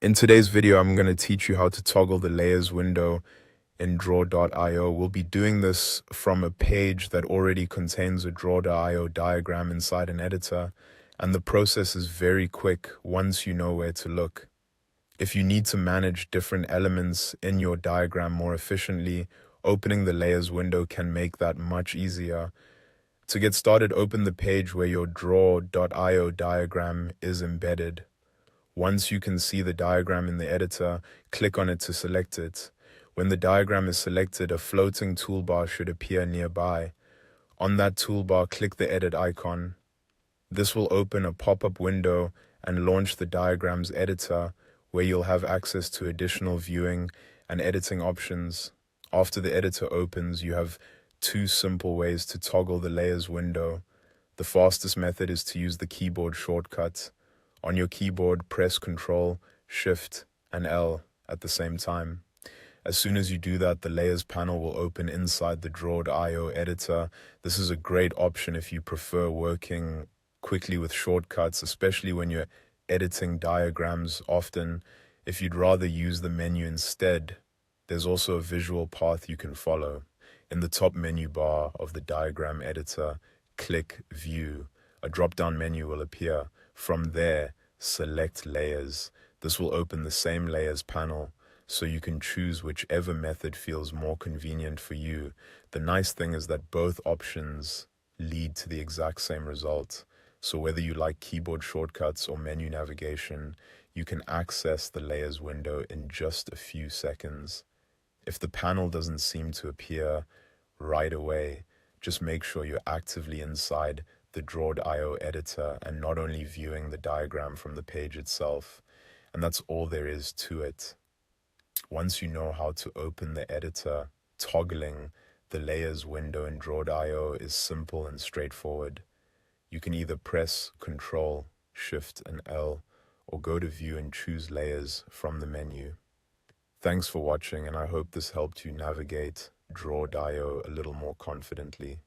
In today's video, I'm going to teach you how to toggle the layers window in draw.io. We'll be doing this from a page that already contains a draw.io diagram inside an editor, and the process is very quick once you know where to look. If you need to manage different elements in your diagram more efficiently, opening the layers window can make that much easier. To get started, open the page where your draw.io diagram is embedded. Once you can see the diagram in the editor, click on it to select it. When the diagram is selected, a floating toolbar should appear nearby. On that toolbar, click the edit icon. This will open a pop-up window and launch the diagram's editor, where you'll have access to additional viewing and editing options. After the editor opens, you have two simple ways to toggle the layers window. The fastest method is to use the keyboard shortcut. On your keyboard, press Ctrl, Shift, and L at the same time. As soon as you do that, the Layers panel will open inside the Draw.io editor. This is a great option if you prefer working quickly with shortcuts, especially when you're editing diagrams often. If you'd rather use the menu instead, there's also a visual path you can follow. In the top menu bar of the diagram editor, click View. A drop-down menu will appear. From there, select Layers. This will open the same Layers panel, so you can choose whichever method feels more convenient for you. The nice thing is that both options lead to the exact same result. So whether you like keyboard shortcuts or menu navigation, you can access the Layers window in just a few seconds. If the panel doesn't seem to appear right away, just make sure you're actively inside the Draw.io editor and not only viewing the diagram from the page itself. And that's all there is to it. Once you know how to open the editor, toggling the layers window in Draw.io is simple and straightforward. You can either press Ctrl, Shift, and L, or go to View and choose Layers from the menu. Thanks for watching, and I hope this helped you navigate Draw.io a little more confidently.